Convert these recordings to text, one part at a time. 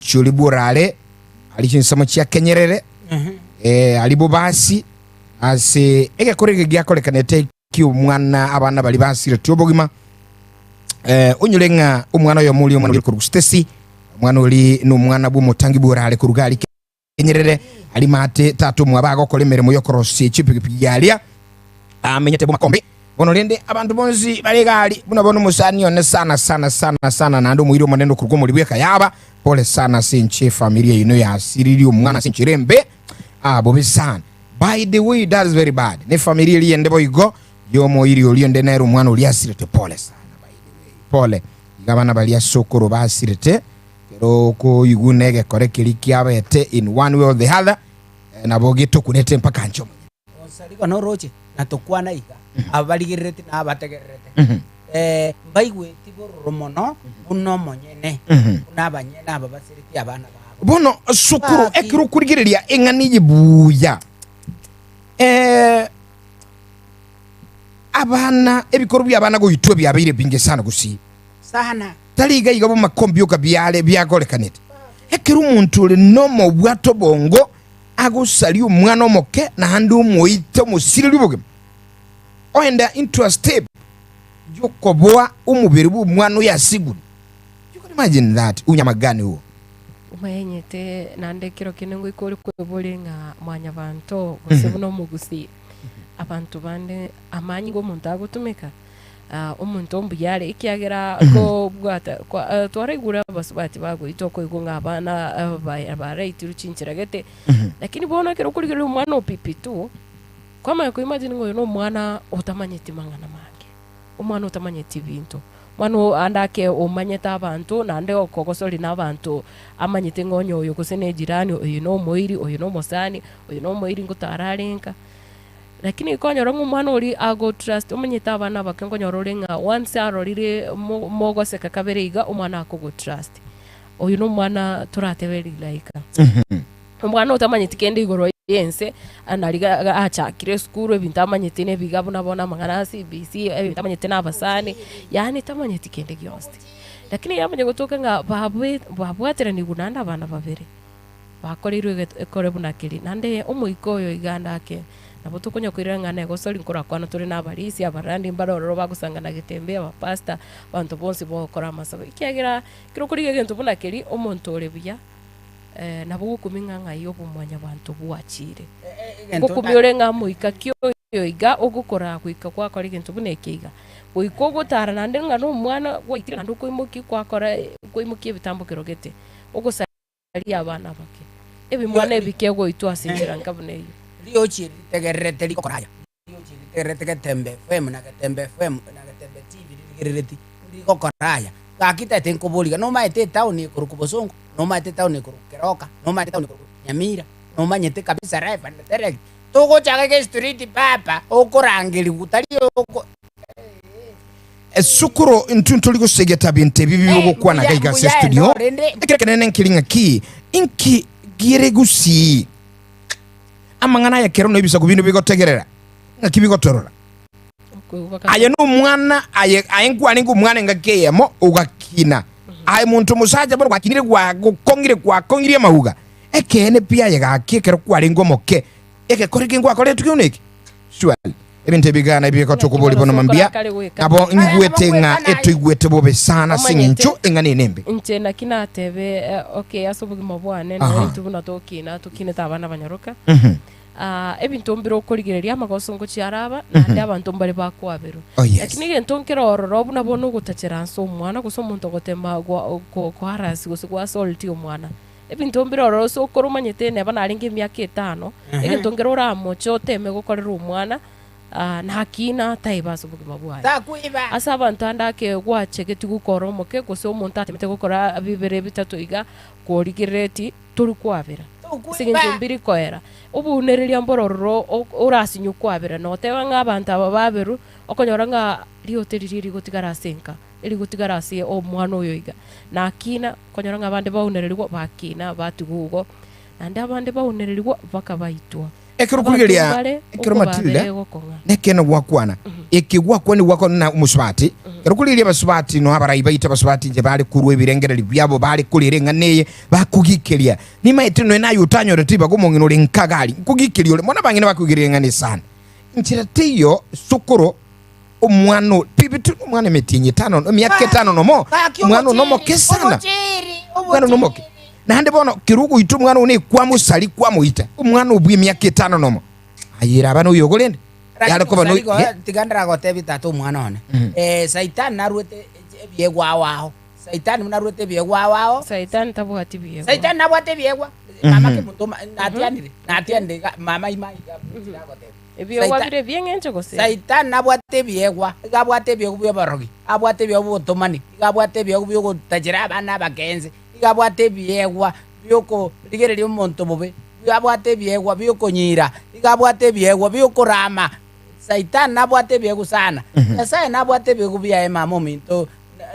chuli burale alichinsamo chia kenyerere alibo basi ase ege korege gyakolekanete ki umwana abana bali basire tubogima unyulenga umwana yo muli umwana ku Stesi umwana oli n'umwana bw'umutangi burale ku rugali kenyerere ali mate tatu mwabago kolemere mu yokorosi chipiki yalia amenyete bu makombe bono lende abantu bonzi balegali bunabona umusani yone sana nando muhiri umunendo ku rugo libweka yaba pole sana sinche familia ino ya asiriri umwana sinchirembe bobe sana. By the way, that's very bad. Ne familia li ende boygo yomo iri oliende nero umwana uli asirete pole sana. By the way, pole igabana bali asokoro basirete pero ko yugunege korekeli kiaba ete in one way or the other na bogeto kunete mpaka ncho osaliko no roche na tokwana iga abaligirete na abategerete baigwe tiboro mono uno monyene unabanyene ababasiriti abana ba bono sukuru ekiro kurigireria engani buya abana ebikoro by'abana go yitwe byabire binge sana gusi sana taliga igabo makompyuta byale byakolekanete ekiro umuntu le nomo bwato bongo agusali umwana omoke na handi umuite musiri libuge oenda into a step yokoboa umubiri bw'umwana yasigura. You can imagine that unyamagani huo umenyete nande kiro kinengo ikori kwebulinga mwanya bantu gusebuno mugusi abantu bande amanyi go muntu agutumika umuntu ombuyale ikiagera ko bwata twaregura basubati bago itoko igunga abana barayiti rucinchiragete lakini bono kero kurigira umwana opipitu kwama ko imagine ngo no mwana utamanyeti mangana make umwana utamanyeti bintu mwana andake umanyeta abantu nande okogosoli nabantu amanyete ngonyo yo kusene jirani oyo no moiri oyo no mosani oyo no moiri ngutararenka lakini konyoro ngumwana uri ago trust umanyeta abana bakengonyororenga once arorire mogose kakaberiga umwana akogo trust oyo no mwana turateberi like umwana utamanyeti kende igoro yense analiga achakire skuru ebintu amanyete ne bigabo nabona manganasi BC ebintu amanyete nabasani yani tamanyete kende gyoste lakini yamanye gotoka nga babwatira ni gunanda abana babere bakorirwe ekore bunakiri nande umuikoyo iganda ake nabo tukonya kwiranga nego soli nkora kwana turi nabalisi abarandi mbaroro bagusangana gitembe abapasta bantu bonsi bokora masaba ikiagira kiro kurige gento bunakiri omuntu orebuya nabo kuminga ngayo bumwanya abantu buachire kukumyore nga muika kyo iga ogukora kwika kwa kora gento bunekiga uikogo tara nande nga no mwana waitira nando koimuki kwa kora koimuki bitambo kirogete ogusali abana bake ebi mwana ebikego itu asinjira ngabuneyo Rio chiri tegerete liko koraya. Rio chiri tegerete tembe fem na tembe TV tegerete liko koraya. Kakita tenko boliga no maete town ku Kubosongo, no maete town ku Keroka, no maete town ku Nyamira, no manyete kabisa raifa na terek. Togo chageke street papa okorangeli utali oko sukuro ntuntu liko segeta binte bibi bwo kwana gaiga se studio. Ekerekene nkilinga ki inki giregusi amangana ya kero no ibisa kubintu bigotegerera ngakibigotorora aye no mwana aye nkwani ngumwana ngakeyemo ugakina aye muntu musaja bwo kwakinire kwa kongire mahuga ekene pia yagakekero kwari ngomoke ekekorike ngwakore tukyoneke swali ebinte bigana ibiko tukubuli bono mambia abo ngwetenga etugwete bobe sana singincho engane nembe nchena kina tebe okay asobugi mabwane na tubuna tokina tukine tabana banyaruka ebintu mbiro kurigireria amagosongo cyaraba nande abantu mbare bakwabero lakini gento nkirororo buna bono gutacheranso umwana guso muntu gotemba ko harasi guso kwa solti umwana ebintu mbiro so korumanyete ne bana aringe myaka 5 egento ngirora mocho teme gukorera umwana ntakina taibazo bugima bwaye takuiba asa abantu andake gwachegeti gukoro ke guso umuntu atemete gukora bibere bitatu iga korigireti turi kwabera singe mbiri koera ubu nereria mbororo urasinyu kwabera no tewa ng'abantu ababeru okonyora nga rioteriri gutigara senka iri gutigara sie o mwana uyo iga nakina konyora ng'abande baunererirwa bakina batugugo nande abande baunererirwa bakabaitwa ekirukuliria ekirumatilile nekeno gwakwana ikigwakwa ni gwako na umusubati erukuliria basubati no abarai baita basubati nje bali kurwe birengereri byabo bali kulirenga neye bakugikiria ni maite no nayo utanyo retiba gumongino linkagali kugikiria ole mona bangine bakugirenga ni sana nchiratiyo sukuru umwano pibitu umwana metinye 5 myaka 5 nomo umwana nomo kesana umwana nomo na hande bono kirugu itu umwana une kwa musali kwa muita umwana ubwi myaka 5 nomo ayira bano yogolende yale ko bano tigandra gote bitatu umwana one saitan naruete ebyegwa wao saitan naruete ebyegwa wao saitan tabwati byegwa saitan nabwate ebyegwa mama ke mutoma natiandire mama imai gote ebyegwa bire byengenje gose saitan nabwate ebyegwa gabwate ebyegwa byobarogi abwate ebyegwa botomani gabwate ebyegwa byogutajira abana bagenze gabwate ebyegwa byoko ligereria omonto bobe gabwate ebyegwa byokonyira gabwate ebyegwa byokorama saitan nabwate ebyegwa sana nyasaye nabwate ebyegwa bya mama minto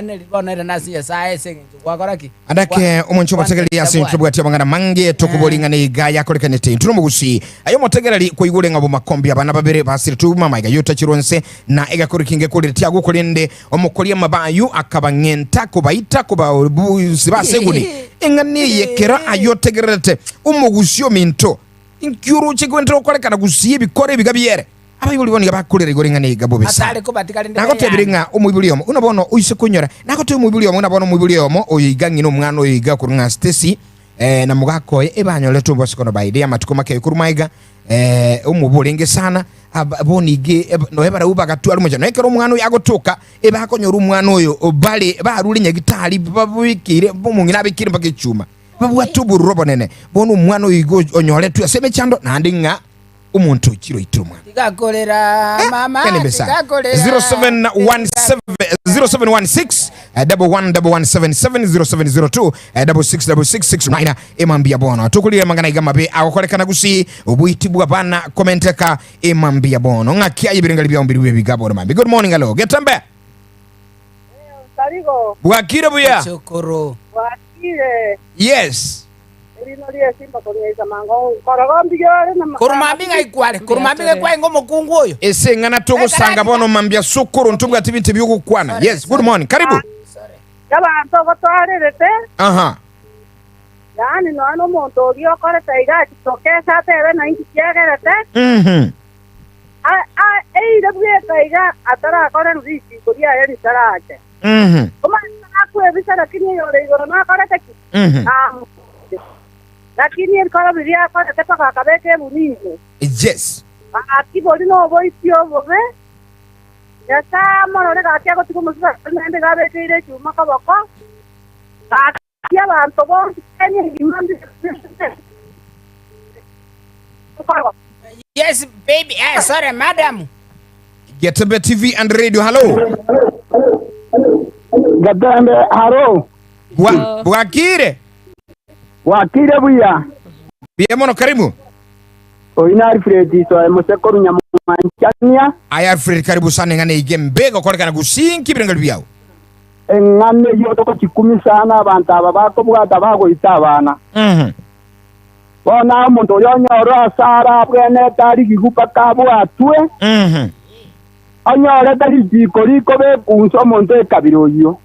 nelibonera nasi nyasaye sengenje gwakoraki adake omoncho bategereria asintu bwatia bangana mange tokubolinga ne igaya kolekanete intuno mugusi ayo motegereri koigule ngabo makombi abana babere basiri tu mama iga yota chironse na ega korikinge kuletia gukolende omukolia mabayu akabangenta kubaita kubabuzi baseguni engani yekera ayo tegerete umugusio minto inkyuru chikwentro kolekana gusiye bikore bigabiere abayibuli boni bakulera igorenga ne igabo besa atale ko batikalinde nako tebiringa umuyibuli omo unabono uyise kunyora nako te umuyibuli omo unabono umuyibuli omo oyigangi no mwana oyiga kurunga Stacy na mugako ebanyole tumbo sikono baide amatukoma ke kurumaiga umubulenge sana abonige no ebara ubaga tu alumoja no ekero umwana yagotoka ebakonyora umwana oyo obale baruli nyagitali babwikire bomungina bikire mpaka icyuma babwatuburu robonene bono umwana oyigo onyole tu aseme chando nandinga umuntu kiro iturumwa tigakolera mama tigakolera 0716 1177 0702 emambia bono tukulire mangana igamabe akokolekana gusi obuyitibwa bana komenteka emambia bono ngakia ibirengali bya ombiri bigabo mambi. Good morning, hello getambe Sarigo bwakire buya chokoro wakire yes Rinolie simba konyeza mango korogombigyore na kurumambinga ikwale kurumambinga kwa ngomo kungu oyo ese ngana togo sanga bono mambia sukuru ntubwa tibinti byugukwana. Yes, good morning, karibu yabantu gotwarerete yani no muntu ogio korete iga kitokesa tebe na inki kyegerete ire bweka iga atara kore risi kuria eri taraje kuma akwe bisara kinyo yore igoro na korete ki lakini nkora biria kwa tepa kabeke buningo yes akibori no boitio bobe yasa morore gakia gotiko musa nende gabeke ire chuma kabako akia bantu bo kenye imandi yes baby sorry madam Getambe TV and radio, hello Getambe haro bwakire wakire buya biemono karibu oina Alfred so musekoru nyamanchania aya Alfred karibu sana ngane igembego kolekana gusinki birengali byao ngane yoto ko chikumi sana abantu aba bako bwata bago itabana bona muntu yonyoro asara bwene tari gigupa kabo atwe anyore tari jiko be kunso muntu ekabiro yo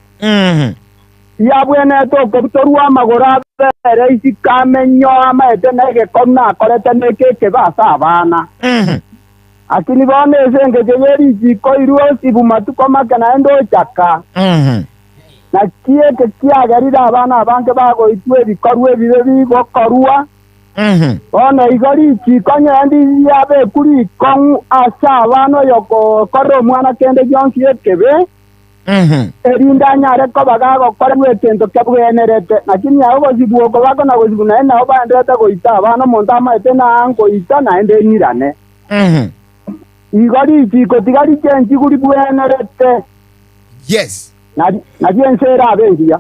ya bwene to koptorwa amagora bere isikamenyo amaete nege konna korete nekeke basa abana akini bone senge jeri jiko iruo sibumatu koma kana endo chaka na kieke kiagarira abana abange bago itwe bikorwe bibe bigokorwa bone igori jiko nyandi yabe kuri kon asa abana yoko korro mwana kende jonki ekebe erinda nyare ko bagago korwe kendo kabwenerete lakini abo zibuoko bako na gozibuna na obandete goita abana monta amaete na ango ita na ende nyirane igori jiko tigari chenji kuri bwenerete yes na jensera abengia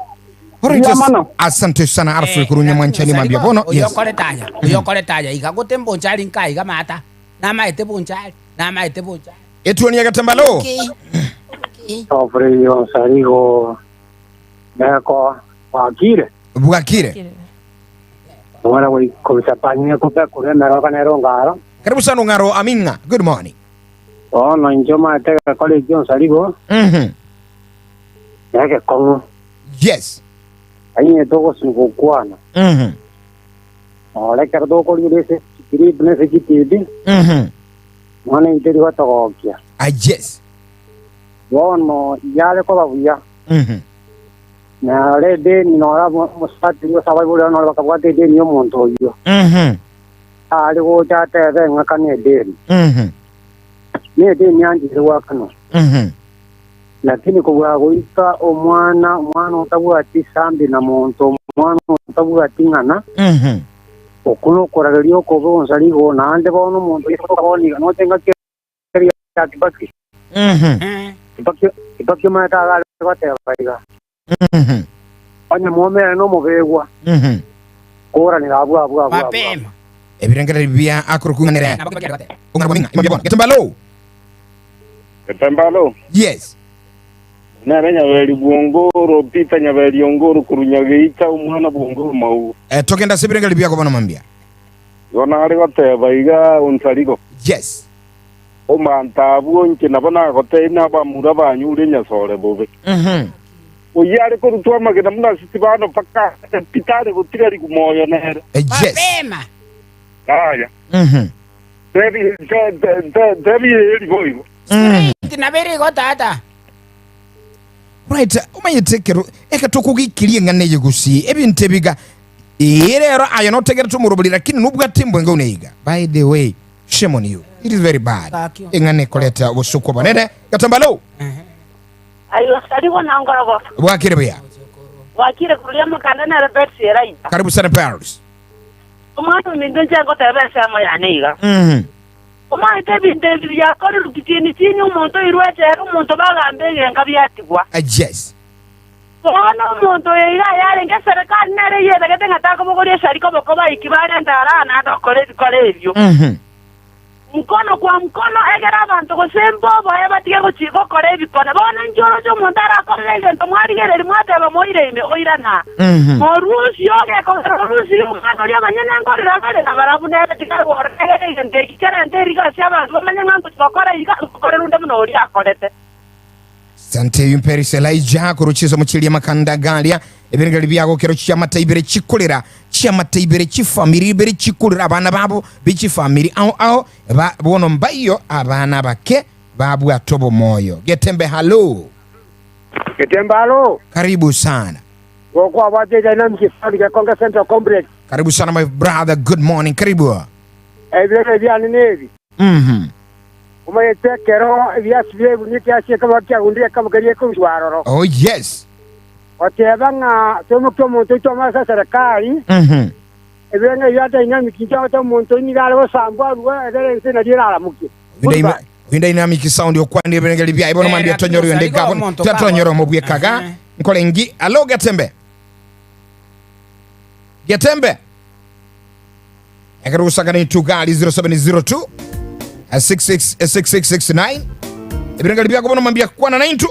asante sana Alfred kurunya mwanchani mambia bono yes uyokole taya igagote mbonchali nkai gamata na maete bonchali na maete bonchali etuoni yagatambalo Ofreyo Sarigo Meko Wakire bwakire Mwana we komisapanya kupe kure meroka nero ngaro Karibu sana Ongaro Aminga. Good morning. Ono njoma tega kole John Saligo. Yake kongo. Yes. Ayi toko singokwana. Ole kardo ko lese kiri bne kiti. Mane interi wa tokia. Yes. Wono yale ko babuya. Na le de nora mosati yo sabai bolo no ka wate de ni monto yo. Ale go jata de ngakane de. Ne de nyanji wa kano. Lakini kwa goita omwana otabwa ati sambi na monto omwana otabwa ati ngana. Okuno koragerio ko Saligo na ande bono monto yo boni no tenga que atipaki. Ipaki mata gale bate baiga. Anya mume no mubegwa. Kora ni abu. Mapema. Ebirengera bia akurukunganira. Ongaro Aminga. Imabona. Getembalo. Getembalo. Yes. Narenya bali bwongoro pita nyabali ongoro kurunyageita umwana bwongoro mau. Tokenda sebirengera bia ko bana mambia. Yona ari gote baiga unsaligo. Yes. O manta buonke nabona gote ina ba mura ba nyure nya sore bobe. O yare ko rutwa magena muna sitibano paka pitare gotigari kumoyo nere. Yes. Mapema. Aya. Devi eri boyo. Tinabere go tata. Right, umayitekero ekatokugikirie ngane yegusi ebintebiga rero ayo notegera tumurubulira lakini nubwo atimbo ngauneyiga. By the way, shame on you. It is very bad. Engane koleta obusuko banene. Gatambalo. Ayo Saligo na ngorogo. Bwakire bya. Wakire kulia mukanda na Robert Serai. Karibu sana Paris. Umwana mindonje ngo tebesa moyaniga. Uma itebi ya kore rukitini tini umuntu irwete umuntu bagambege ngabiyatigwa. Yes. Ono umuntu yari nge serikali nere yeda gatenga takobogori Saligo bokoba ikibare ndara na dokore ebyo. Mkono kwa mkono egera abantu gosembo boye batige gochiko kore bikona bona njoro cyo mundara korege ntomwari gere mwateba moireme oirana morusi yoge ko rusi ngano lya banyana ngorira kare na barabu nere tikari worege nte kikara nte riga syaba bamanya ngango tukora iga kore runde muno uri akorete. Sante Imperi Elijah kuruchizo muchili makanda galia ebirengeri byago kero cyamata ibere chikolera cyamata ibere chifamiri ibere chikolera abana babo bichi family aho bono mbayo abana bake babu atobo moyo. Getembe hello. Getembalo. Karibu sana. Woko abate dynamic fund Konga Central Complex. Karibu sana my brother, good morning. Karibu. Ebirengeri bya nevi. Umayetekero byasibye bunike asye kama kyagundire kama kariye kunjwaroro. Oh yes. Otebanga tomuntu tomasa serikali. Ebirenge byata inyami kinja tomuntu ni galo sambwa ruwa ere na dirala muki. Winda dynamic sound yokwandi ebirengeri bya ibono mambia tonyoro yende gabo tatonyoro mobwe kaga nkolengi. Allo Getembe. Getembe. Ekarusaga ni tugali 0702 666669 ebirengeri bya gobono mambia kwana na intu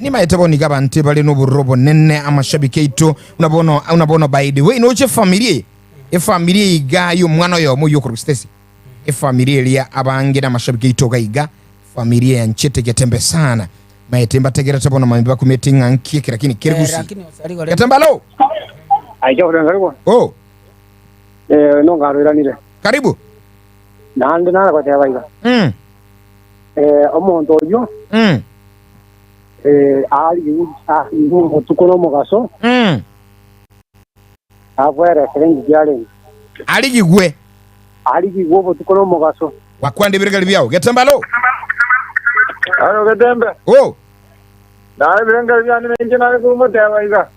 ni maete boni gabante bali no burobo nenne amashabike itu unabono by the way no che family iga yo mwana yo mu yokuru stesi family ya abangira amashabike itu gaiga family ya nchete Getembe sana maete mbategera tabono mambia kumetinga nkie lakini kirigusi Getembalo. Ayo ngaribo. Oh. No ngarira nile. Karibu. Nande nara kwa tebaiga. Omuntu oyo. Ali tukono mugaso. Abwera serengi byale. Ali gigwe tukono mugaso. Wakwande birengeri byao. Getembalo. Aro Getembe. Oh. Dai birengeri byane menje na ku tebaiga.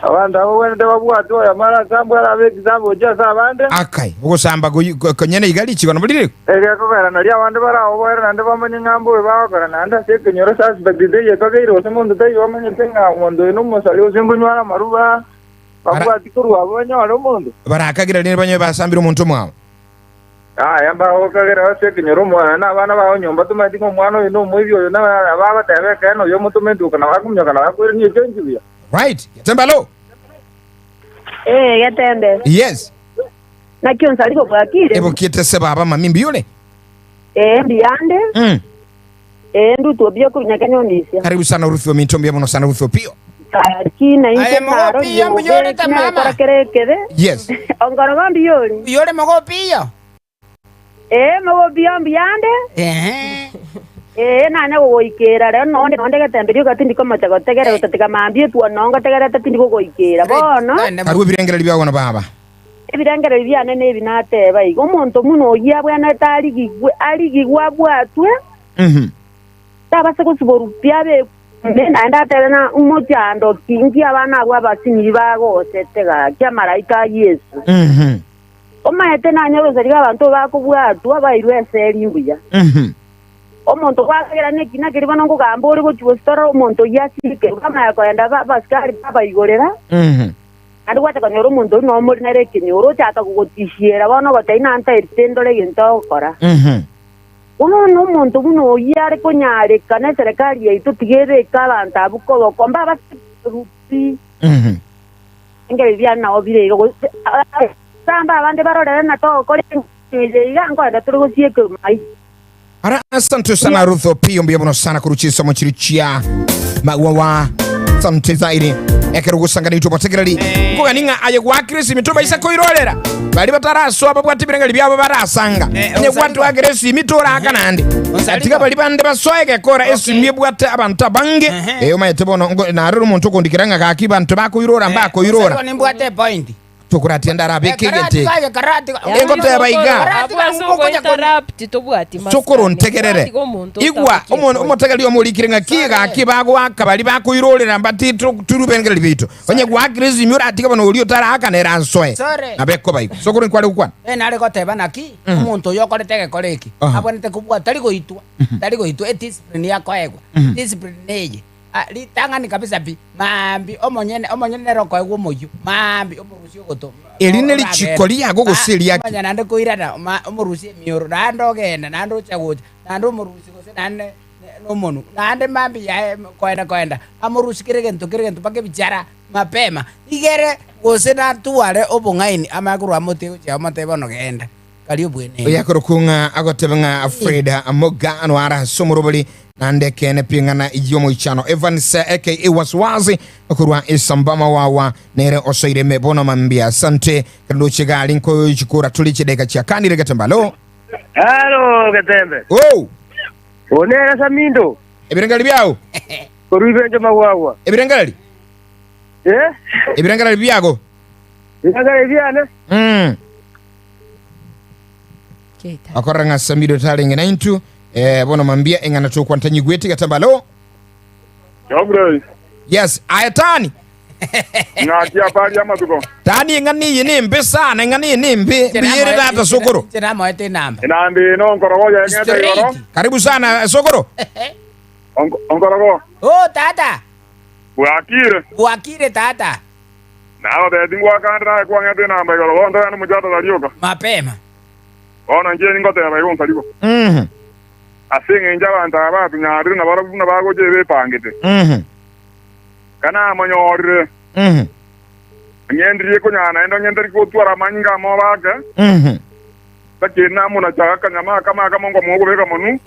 Abanda wende babwato ya mara sambwa abeti sambo jasa abande. Akai ogosamba konyene igali chikono bulire. Ko vera na lia wande bara obera nande bamanye ngambo ba bara nanda se kenyoro sas bagide ye ko geiro se mondo tayo amanye tenga mondo no mosalio singunywana maruba. Babwati kuru abanya aro mondo. Barakagira ne banyo basambira umuntu mwawe. Yamba okagera se kenyoro mwana abana bawo nyomba tumati ko mwana no mwibyo na baba tebe keno yo mutumenduka na bakumyoka na bakwiri ni chenjibya. Right. Getembalo. Getembe. Yes. nakyo nsaliko bwakire ebo kiete se baba mami mbiyole mbiyande ndutu obyo kurunyakanyondisya karibu sana Ruth Ominto mbiamono sana Ruth Opio kina Aye, inche mogo naro piyo, mbiyole ta mama. kerekede yes ongorogo mbiyoli Biyole mogo piyo. mogo biyo mbiyande nanya gogoikera rero nonde getemberio gatindi komacha gotegera utatika mambie tu nongo tegera tatindi gogoikera bono karibu birengera libya wana baba ebirengero byane nebinateba igo omonto muno ogia bwana aligigwa bwatwe tabase gusiborupya be naenda terena umojando kingi abana abo abasinyi bagosetega kya malaika Yesu omaete nanyoboseriga abantu bakubwatwa bairwe eseri mbuya omonto gwakera nekina kiri bano ngugamba ori gochiwestora omonto yasike kama yakoenda basikari babaigorera andi gwachakanyora omonto ori nomori nere ekenyoro ochaka kugotishiera bono gotaina nta eritendore egento ogokora bono omonto buno oyi are konyareka na eserikari yaitu tigereka abantu abo kobokomba basirupi engeri byana nao birego samba abande barorere na togokora iga nkoenda turi gosieka mai ara asante sana Ruth Opio mbiamono sana kuruchisa mochirichia magwawa asante zaidi ekero gusangana itupo tegerali kuga ninga aye gwakirisi mituba isa koirorera bali bataraso ababwati birenga byabo barasanga nye gwatu agirisi mitora akanande atiga bali bande basoege kora esu miebwate abantu bange mayete bono na rero umuntu kondikiranga kaki bantu bakoirora mbako irora Ni mbwate point. tukurati ndara bekegete Karate. engoto yabaiga sokoro ntegerere igwa omotegeri omulikirenga kiga kibagwa kabali bakoirorera mbati turubengere bito onye gwakirisi myura atiga bano oli otara akanera nsoe abeko bai sokoro nkwale ukwana nare goteba naki omonto yokorete gekoreki abonete kubwa tari goitwa discipline yakoegwa discipline neye litangani kabisa bi mambi omonyene roko egwo moyo mambi omurusi ogoto eline lichikoli yago goseli yake manya nande koirana omurusi mioro nando genda nando chagoja nando omurusi gose nande nomonu nande mambi ya koenda amurusi kiregento pake bichara mapema igere gose na tuare obongaini amakurwa mote ucha mote bono genda kaliyo bwene yakorokunga agotebanga Afraid amoga anwara somorobali nande kene pingana iyomo ichano Evans aka Waswazi okurwa isambama wawa nere osoire mebono mambia asante kando chigali nko chikura tulichideka cha kanire gatambalo Halo Gatembe. Onera Samindo. Ebirengali byao Korubenje mawawa. Ebirengali Ebirengali byago Ebirengali byane akoranga Samido talinga naintu bono mambia engana to kwantanyi gweti gatambalo Yogre. yes ayatani Ngatia pali amatuko. tani ngani yini mbesa na ngani yini mbiyere data sokoro tena moete namba Nambi no nkorogo ya ngete yoro. karibu sana sokoro Nkorogo. tata Wakire tata Nawa de dingwa kandra kwa ngete namba yoro ndo yana mujata dalioka. mapema Ona nje ningote ya bayo nsaliko. Asinge nja abantu abatu nyari na barabu na bago je bepangete. Kana amanyorire nyendriye ko nyana endo nyendri ko twara manyinga mo baga bakena muna chaka kanyama kama mongo mogo beka monu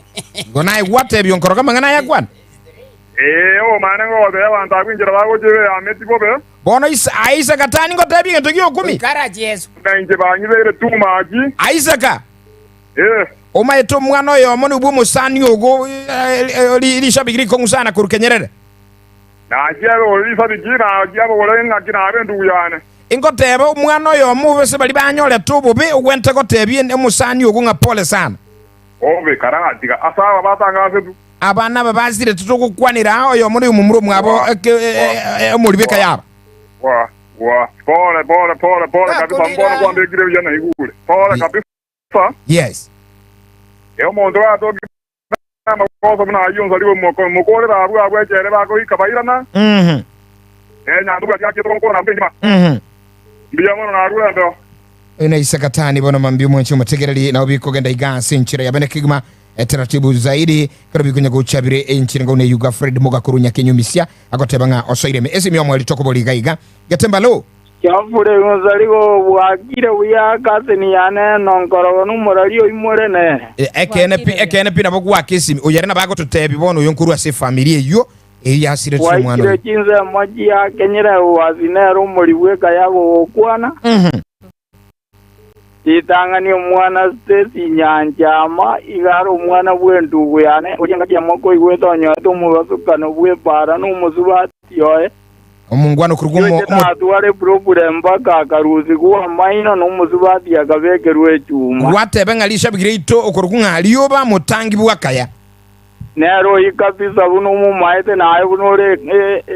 gona igwate byonkoro kama ngana yakwan o manengo de abantu akwinjira bago je ameti bobe bono Aisa katani ngotebi ngento gyo 10 karaji Yesu nje banyibere tumaji Aisaka omaeto mwana oyo moni ubu musani ogo lishabigiri kongusana kurukenyerere najero lisabikira ajabo wolenga kina abendu yane ingoteba mwana oyo mubese bali banyole tububi ugwente gotebye emusani ogo nga pole sana obe karatiga asaba batanga setu abana babazire tutugukwanira oyo muri umumuro mwabo omulibeka yabo pole kabisa mbona kwambe gire yana igule pole kabisa yes omuntu atogi amakoso muna ayonza libo mukore babu abwechere bako ikabairana nyanduka yake to nkona mbima mbiya mono na rula ndo ina isakatani bono mambio mwenche mutegereri na obiko genda igasi nchira yabene kigma taratibu zaidi karabi kunya guchabire enchira ngone Yuga Fred moga kurunya kenyumisia agotebanga osoireme esi myomo litoko boliga iga gatembalo Kyafure ngozaligo bwakire buya kaseni yane nonkoro numurali oyimurene. Ekene pi nabo gwakisimi oyere nabago tutebi bono yonkuru ase familia yo eyasire tsumwana. Wakire kinze maji ya kenyere wazinero muri weka yabo okwana. Itangani omwana stesi nyanjama igaro omwana bwendu yane ojenga kyamoko igwetonyo tomubasukano bwepara n'umuzubati yoe. Omungwano kurugumo atware problem baka karuzi kuwa maina n'umuzubati akabekerwe ecyuma. Watebe ngalisha bigirito okurugunga aliyoba mutangi bwakaya. Nero ikapisa buno mu maite naye bunore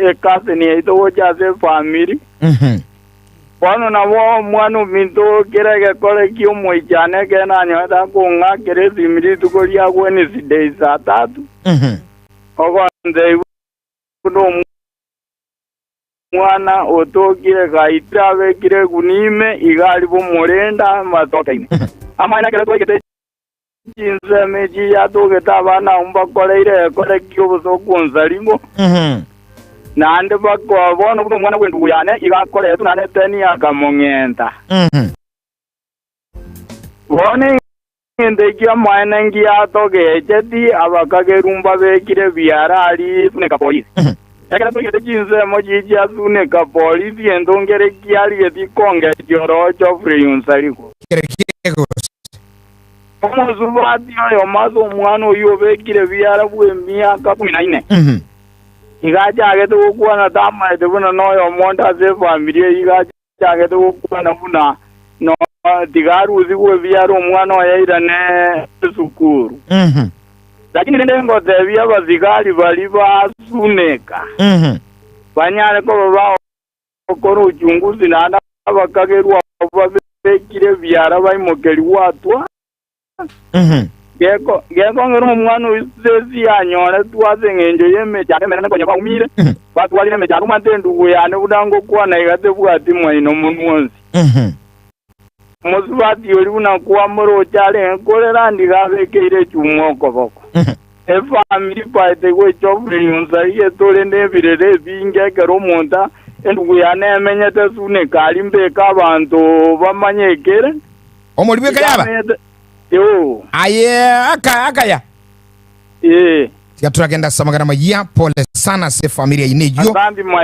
ekase ni ito cyase family. Wano nabo mwana minto kerege kole kyo mwijane kena nyota kunga kerezi miri tukolia Wednesday saa 3. Ogonde buno mwana otokire gaitave kire kunime igali bomorenda matokaine. Amana kere kwekete jinze meji ya togeta bana umba koleire kole kyo busokunzalimo. Nande bakwa bono buno mwana bwendu yane igakore tunane teni akamongenta. Bone ende kya mwana ngia toge cheti abakagerumba bekire biara ali tuneka polisi. Ekana toge jinze moji ya tuneka polisi endongere kiali etikonge joro chofre yunsaliko. Omuzubati yo mazo mwana oyo bekire biara bwemia ka 14. Igaja agete okwana tama edebona noyo monta ze familia igaja agete okwana buna no digaruzi kwe byaro omwana oyaira ne sukuru. Lakini nende ngote bya bazigari bali basuneka. Banyale ko baba okoro uchunguzi nanda abakagerwa babekire byara bayimokeri watwa. Geko ngero mwana usezi anyora twaze ngenje yeme cyane mena ko nyaba umire batwali ne cyane matendu kuyane budango kwana igate bwati mwino munwonzi. Muzubati yori una kuwa moro cyale nkorera ndigabekeire cyumoko boko. Family paite kwe chofre yunzariye tole nebirere bingekero monta endu yane emenyete sune kalimbe kabantu bamanyekere. Omolibe kayaba. Yo. Aye akaya. Turagenda samagana magia pole sana se familia inejo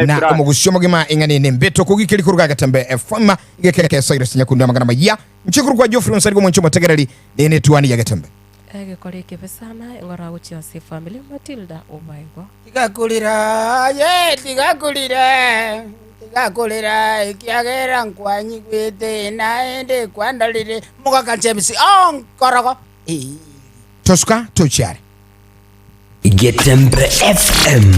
na omugusyo mugima ingane nembeto kugikiri kuruga gatembe efama igekeke soire sinya kunda magana magia nchikuru kwa Geoffrey Nsarigo mwencho mategerali nene tuani ya gatembe kore kebesana ngora uchi se family Matilda obaiko tigakulira ikiagera nkwanyi gwite naende kwandalire mugakanchemisi nkorogo tosuka tochare Getembe FM.